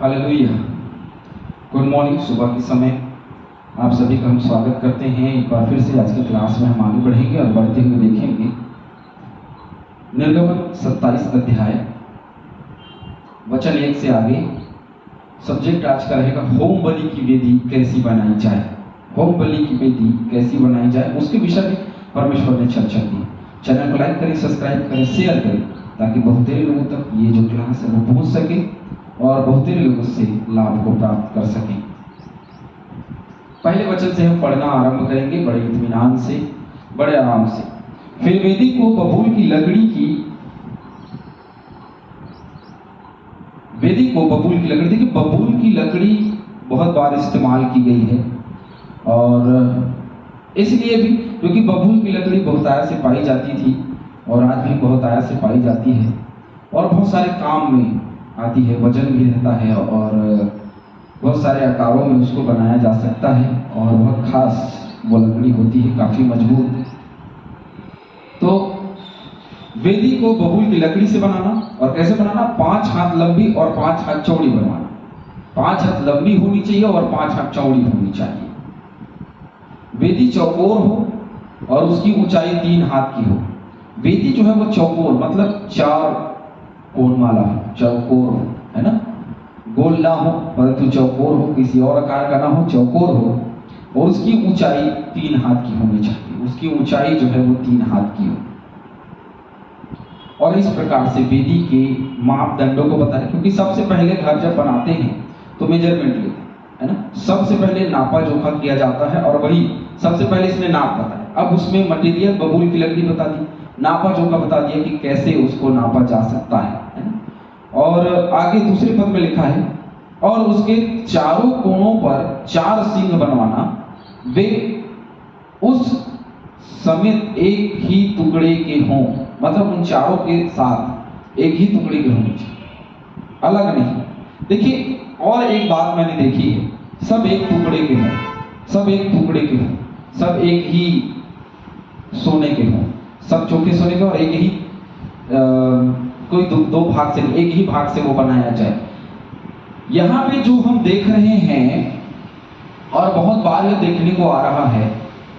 Hallelujah. Good morning. सुबह के समय आप सभी का हम स्वागत करते हैं। एक बार फिर से आज की क्लास में हम आगे बढ़ेंगे और बढ़ते हुए देखेंगे निर्गमन 27 अध्याय वचन 1 से आगे। सब्जेक्ट आज का रहेगा होम बलि की वेदी कैसी बनाई जाए। होम बलि की वेदी कैसी बनाई जाए उसके विषय में परमेश्वर ने चर्चा की। चैनल को लाइक करें, सब्सक्राइब करें, शेयर करें ताकि बहुतेरे लोगों तक ये जो क्लास है वो पहुंच सके और बहुतेरे लोग उससे लाभ को प्राप्त कर सकें। पहले वचन से हम पढ़ना आरंभ करेंगे बड़े इत्मीनान से, बड़े आराम से। फिर वेदी को बबूल की लकड़ी की देखिए बबूल की लकड़ी बहुत बार इस्तेमाल की गई है और इसलिए भी क्योंकि बबूल की लकड़ी बहुतायत से पाई जाती थी और आज भी बहुतायत से पाई जाती है और बहुत सारे काम में आती है, वजन भी रहता है और बहुत सारे आकारों में उसको बनाया जा सकता है और बहुत खास वो लकड़ी होती है, काफ़ी मजबूत। तो वेदी को बबूल की लकड़ी से बनाना और कैसे बनाना, 5 हाथ लंबी और 5 हाथ चौड़ी बनवाना। 5 हाथ लंबी होनी चाहिए और 5 हाथ चौड़ी होनी चाहिए। वेदी चौकोर हो और उसकी ऊंचाई 3 हाथ की हो। वेदी जो है वो चौकोर मतलब 4 कोण वाला हो, चौकोर हो, है ना, गोल ना हो परंतु चौकोर हो, किसी और आकार का ना हो, चौकोर हो और उसकी ऊंचाई 3 हाथ की होनी चाहिए। उसकी ऊंचाई जो है वो 3 हाथ की हो। और इस प्रकार से वेदी के मापदंडों को बताएं, क्योंकि सबसे पहले घर जब बनाते हैं तो मेजरमेंट लेते हैं, है ना। सबसे पहले नापा जोखा किया जाता है और वही सबसे पहले इसने नाप बताया। अब उसमें मटेरियल बबूल की लकड़ी बता दी, नापा जोखा बता दिया कि कैसे उसको नापा जा सकता है ना। और आगे दूसरे पद में लिखा है और उसके चारों कोनों पर 4 सिंह बनवाना, वे उस समेत एक ही टुकड़े के हों। मतलब उन चारों के साथ एक ही टुकड़े के होने चाहिए, अलग नहीं। देखिए और एक बात मैंने देखी है, सब एक टुकड़े के हों, सब एक टुकड़े के हों, सब एक ही सोने के हों, सब चौके सोने के और एक ही कोई दो भाग से, एक ही भाग से वो बनाया जाए। यहाँ पे जो हम देख रहे हैं और बहुत बार ये देखने को आ रहा है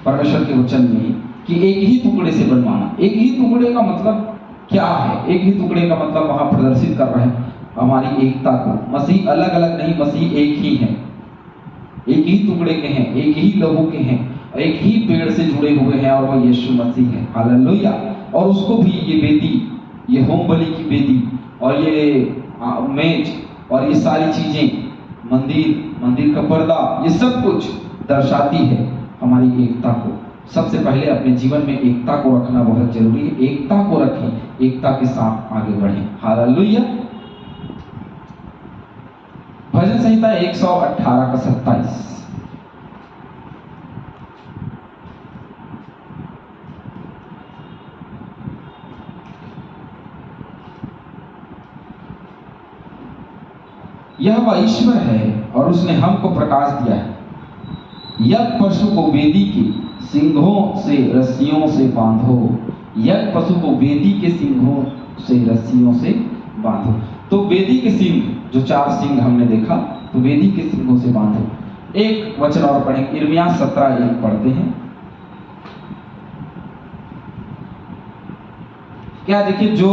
परमेश्वर के वचन में कि एक ही टुकड़े से बनवाना। एक ही टुकड़े का मतलब क्या है? एक ही टुकड़े का मतलब वहां प्रदर्शित कर रहे हैं हमारी एकता को। मसीह अलग अलग नहीं, मसीह एक ही है, एक ही टुकड़े के हैं, एक ही लहू के हैं, एक ही पेड़ से जुड़े हुए हैं और वो यीशु मसीह है। हालेलुया। और उसको भी ये वेदी, ये होम बलि की वेदी और ये मेज और ये सारी चीजें, मंदिर का पर्दा, ये सब कुछ दर्शाती है हमारी एकता को। सबसे पहले अपने जीवन में एकता को रखना बहुत जरूरी है। एकता को रखें, एकता के साथ आगे बढ़ें। हालेलुया। भजन संहिता 118 का 27। यह वह ईश्वर है और उसने हमको प्रकाश दिया है। यज्ञ पशु को वेदी के सिंघों से रस्सियों से बांधो। यज्ञ पशु को वेदी के सिंघों से रस्सियों से बांधो। तो वेदी के सिंघ, जो 4 सिंघ हमने देखा, तो वेदी के सिंघों से बांधो। एक वचन और पढ़ेंगे, यिर्मयाह 17:1 पढ़ते हैं। क्या देखिए, जो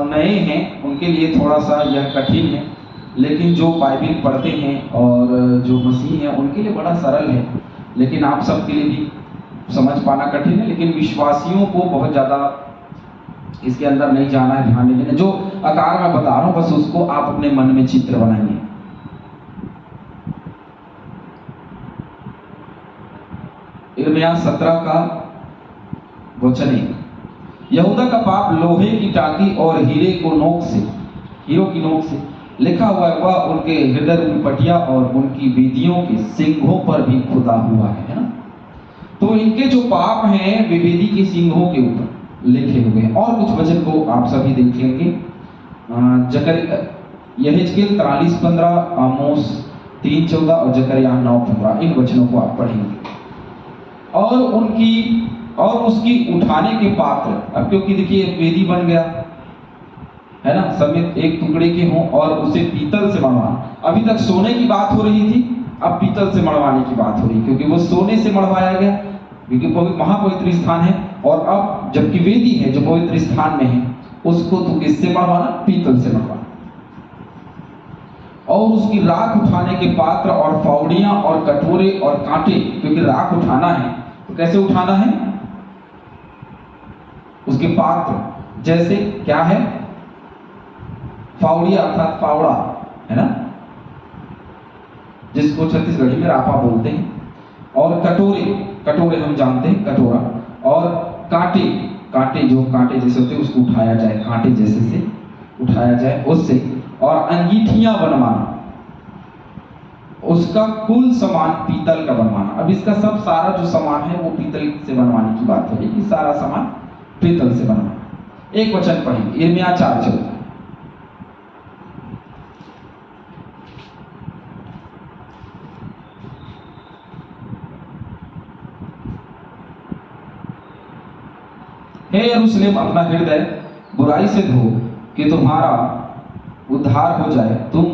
नए हैं उनके लिए थोड़ा सा यह कठिन है, लेकिन जो बाइबिल पढ़ते हैं और जो मसीह हैं उनके लिए बड़ा सरल है, लेकिन आप सबके लिए भी समझ पाना कठिन है। लेकिन विश्वासियों को बहुत ज़्यादा इसके अंदर नहीं जाना है, ध्यान नहीं देना। जो आकार मैं बता रहा हूँ बस उसको आप अपने मन में चित्र बनाइए। यिर्मयाह 17 का वचन है, यहूदा का पाप लोहे की टाकी और हीरे की नोक से लिखा हुआ है, वह उनके हृदय रूपी पटिया और उनकी वेदियों के सिंघों पर भी खुदा हुआ है ना। तो इनके जो पाप हैं वे वेदी के सिंघों के ऊपर लिखे हुए हैं। और कुछ वचन को आप सभी देख लेंगे, यहेजकेल 43:15, आमोस 3:14 और जकरिया 9:15। इन वचनों को आप पढ़ेंगे। और उसकी उठाने के पात्र, अब क्योंकि देखिए वेदी बन गया है ना, समेत एक टुकड़े के हों और उसे पीतल से मढ़वाना। अभी तक सोने की बात हो रही थी, अब पीतल से मढ़वाने की बात हो रही, क्योंकि वो सोने से मढ़वाया गया, क्योंकि महापवित्र स्थान है। और अब जबकि वेदी है जो पवित्र स्थान में है, उसको तो किससे मढ़वाना? पीतल से मढ़वाना। और उसकी राख उठाने के पात्र और फावड़ियां और कटोरे और कांटे, क्योंकि राख उठाना है तो कैसे उठाना है? उसके पात्र जैसे क्या है? फावड़िया अर्थात फावड़ा, है ना, जिसको छत्तीसगढ़ी में रापा बोलते हैं। और कटोरे, कटोरे हम जानते हैं कटोरा। और कांटे, कांटे जो कांटे जैसे होते हैं उसको उठाया जाए, कांटे जैसे से उठाया जाए उससे। और अंगीठियां बनवाना, उसका कुल सामान पीतल का बनवाना। अब इसका सब सारा जो सामान है वो पीतल से बनवाने की बात है कि सारा सामान पीतल से बनवाना। एक वचन पढ़ेंगे, यिर्मयाह 4:14। हे यरूशलेम, अपना हृदय बुराई से धो कि तुम्हारा उद्धार हो जाए। तुम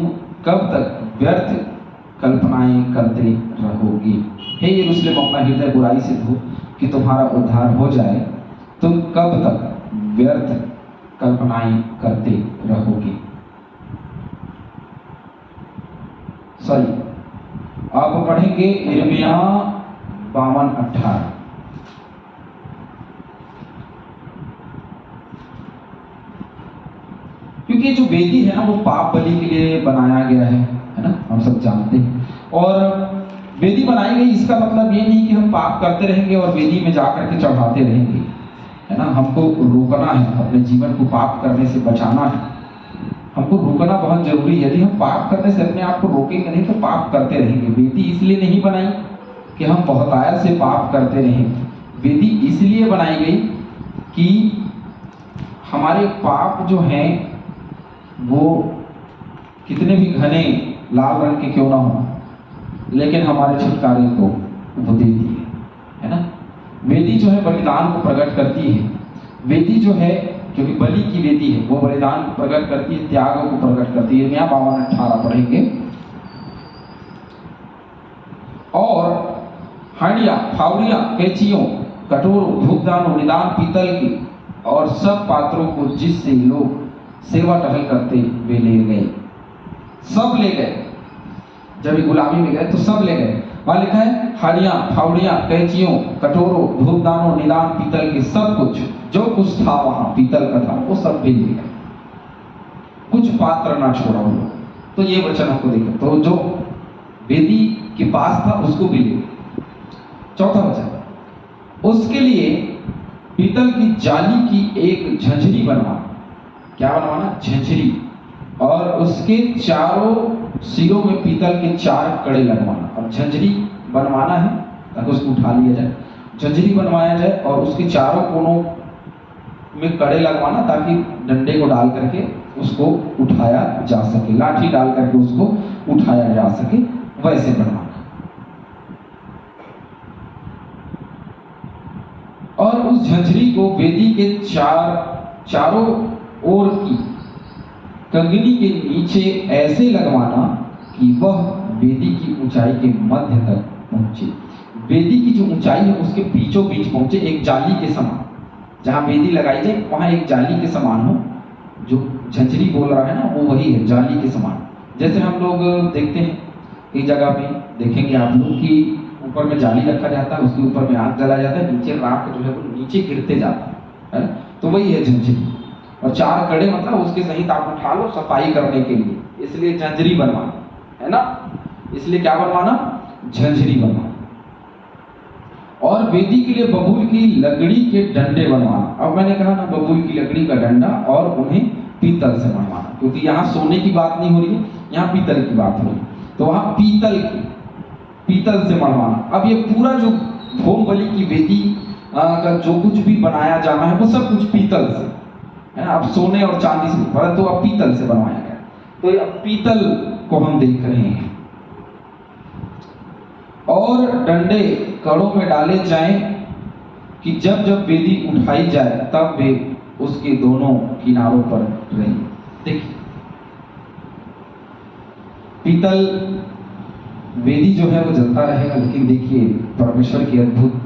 कब तक व्यर्थ कल्पनाएं करते रहोगे? हे यरूशलेम, अपना हृदय बुराई से धो कि तुम्हारा उद्धार हो जाए। तुम कब तक व्यर्थ कल्पनाएं करते रहोगे? सॉरी, आप पढ़ेंगे यिर्मयाह 52:18। क्योंकि जो वेदी है ना वो पाप बलि के लिए बनाया गया है ना, हम सब जानते हैं। और वेदी बनाई गई, इसका मतलब ये नहीं कि हम पाप करते रहेंगे और वेदी में जाकर के चढ़ाते रहेंगे, है ना। हमको रोकना है, अपने जीवन को पाप करने से बचाना है, हमको रोकना बहुत जरूरी है। यदि हम पाप करने से अपने आप को रोकेंगे नहीं तो पाप करते रहेंगे। वेदी इसलिए नहीं बनाई कि हम बहुतायत से पाप करते रहें। वेदी इसलिए बनाई गई कि हमारे पाप जो हैं वो कितने भी घने लाल रंग के क्यों ना हो, लेकिन हमारे छुटकारे को वो देती है ना। वेदी जो है बलिदान को प्रकट करती है। वेदी जो है, क्योंकि बलि की वेदी है, वो बलिदान को प्रकट करती है, त्यागों को प्रकट करती है। यिर्मयाह 52:18 पढ़ेंगे। और हांडिया, फावड़ियां, कैंचियों, कटोरों, धूपदानों, निदान पीतल के और सब पात्रों को जिससे लोग सेवा टहल करते वे ले गए। सब ले गए, जब ये गुलामी में गए तो सब ले गए। वहां लिखा है हांडियां, फावड़ियां, कैंचियों, कटोरों, धूपदानों, निदान पीतल के, सब कुछ जो कुछ था वहां पीतल का था वो सब भी ले गए, कुछ पात्र ना छोड़ा वो लोग। तो ये वचन हमको देखा, तो जो वेदी के पास था उसको भी ले गए। चौथा वचन, उसके लिए पीतल की जाली की एक झंझरी बनवाना। क्या बनवाना? झंझरी। और उसके चारों सिरों में पीतल के 4 कड़े लगवाना। अब झंझरी बनवाना है ताकि उसको उठा लिया जाए, झंझरी बनवाया जाए और उसके चारों कोनों में कड़े लगवाना ताकि डंडे को डाल करके उसको उठाया जा सके, लाठी डाल करके उसको उठाया जा सके, वैसे बनवाना। और उस झंझरी को वेदी के चारों ओर की कंगनी के नीचे ऐसे लगवाना कि वह वेदी की ऊंचाई के मध्य तक पहुंचे। वेदी की जो ऊंचाई है उसके बीचों बीच पहुंचे, एक जाली के समान। जहां वेदी लगाई जाए वहां एक जाली के समान हो। जो झंझरी बोल रहा है ना वो वही है, जाली के समान। जैसे हम लोग देखते हैं कई जगह में, देखेंगे आप लोग कि ऊपर में जाली रखा जाता है, उसके ऊपर में आग जलाया जाता है, नीचे राख जो है वो नीचे गिरते जाता है, तो वही है झंझरी। और 4 कड़े मतलब उसके सहित आप उठा लो सफाई करने के लिए, इसलिए झंझरी बनवाना है ना। इसलिए क्या बनवाना? झंझरी बनवाना। और वेदी के लिए बबूल की लकड़ी के डंडे बनवाना। अब मैंने कहा ना बबूल की लकड़ी का डंडा, और उन्हें पीतल से बनवाना, क्योंकि यहाँ सोने की बात नहीं हो रही है, यहाँ पीतल की बात हो रही है। तो वहां पीतल से बनवाना। अब ये पूरा जो होम बलि की वेदी का जो कुछ भी बनाया जाना है वो सब कुछ पीतल से है, अब सोने और चांदी से, परंतु अब पीतल से बनवाया गया। तो अब पीतल को हम देख रहे हैं। और डंडे कड़ों में डाले जाएं कि जब जब वेदी उठाई जाए तब वे उसके दोनों किनारों पर रहे। देखिए, पीतल वेदी जो है वो जलता रहेगा, लेकिन देखिए परमेश्वर की अद्भुत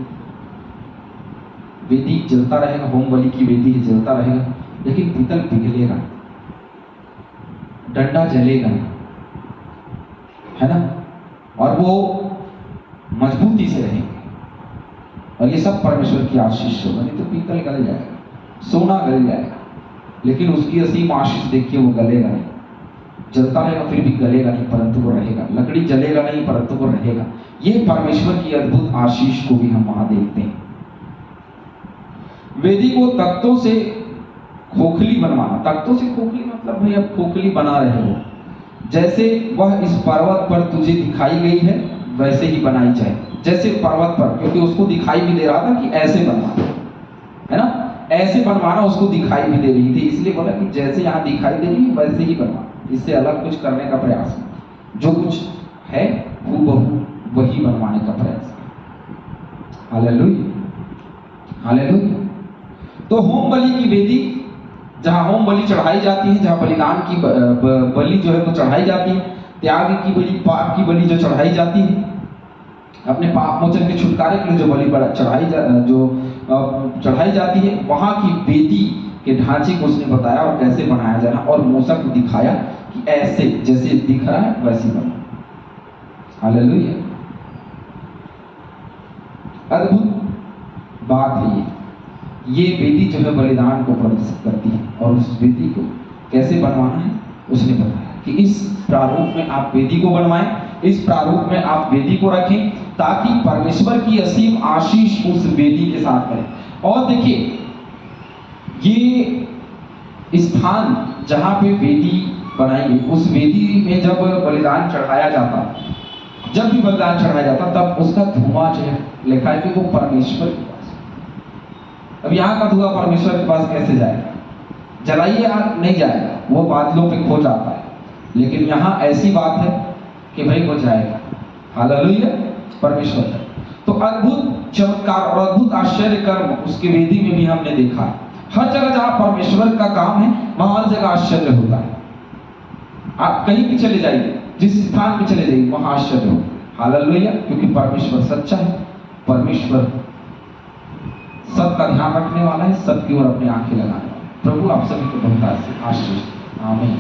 वेदी जलता रहेगा, होम बलि की वेदी जलता रहेगा, लेकिन पीतल पिघलेगा, डंडा जलेगा, है ना, और वो मजबूती से रहेंगे। और ये सब परमेश्वर की आशीष होगा। नहीं तो पीतल गल जाएगा, सोना गल जाएगा, लेकिन उसकी असीम आशीष देखिए वो गलेगा नहीं, जलता रहेगा फिर भी गलेगा नहीं, परंतु वो रहेगा। लकड़ी जलेगा नहीं परंतु वो रहेगा। ये परमेश्वर की अद्भुत आशीष को भी हम वहां देखते हैं। वेदी को तख्तों से खोखली बनवाना, तख्तों से खोखली मतलब भाई अब खोखली बना रहे हो, जैसे वह इस पर्वत पर तुझे दिखाई गई है वैसे ही बनाई जाए। जैसे पर्वत पर, क्योंकि उसको दिखाई भी दे रहा था कि ऐसे बनवाना, है ना, ऐसे बनवाना उसको दिखाई भी दे रही थी, इसलिए बोला कि जैसे यहाँ दिखाई दे रही है वैसे ही बनवाना, इससे अलग कुछ करने का प्रयास नहीं, जो कुछ है हूबहू वही बनवाने का प्रयास है। Hallelujah, hallelujah. तो होम बलि की वेदी, जहां होम बलि चढ़ाई जाती है, जहां बलिदान की बलि जो है वो चढ़ाई जाती है, त्याग की बलि, पाप की बलि जो चढ़ाई जाती है, अपने पाप मोचन के छुटकारे के लिए जो बलि चढ़ाई जाती है, वहां की वेदी के ढांचे को उसने बताया और कैसे बनाया जाना, और मूसा को दिखाया कि ऐसे जैसे दिख रहा है वैसे बना। हालेलुया, अद्भुत बात है ये वेदी जो है बलिदान को प्रदर्शित करती है, और उस वेदी को कैसे बनवाना है उसने बताया कि इस प्रारूप में आप वेदी को बनवाएं, इस प्रारूप में आप वेदी को रखें, ताकि परमेश्वर की असीम आशीष उस वेदी के साथ करें। और देखिए, ये स्थान जहां पे वेदी बनाई गई, उस वेदी में जब बलिदान चढ़ाया जाता, जब भी बलिदान चढ़ाया जाता, तब उसका धुआं जो है लिखा है कि वो परमेश्वर के पास। अब यहाँ का धुआं परमेश्वर के पास कैसे जाएगा? जलाइए आग, नहीं जाएगा, वो बादलों पे खो जाता है। लेकिन यहाँ ऐसी बात है कि भाई वो जाएगा। हालेलुया, परमेश्वर है। तो अद्भुत चमत्कार और अद्भुत आश्चर्य कर्म उसकी वेदी में भी हमने देखा है। हर जगह जहां परमेश्वर का काम है वहां हर जगह आश्चर्य होता है। आप कहीं भी चले जाइए, जिस स्थान पे चले जाइए वहां आश्चर्य हो। हालेलुया, क्योंकि परमेश्वर सच्चा है, परमेश्वर सबका ध्यान रखने वाला है, सबकी ओर अपनी आंखें लगाने वाला है। प्रभु आप सभी को बहुत आशीष। आमीन।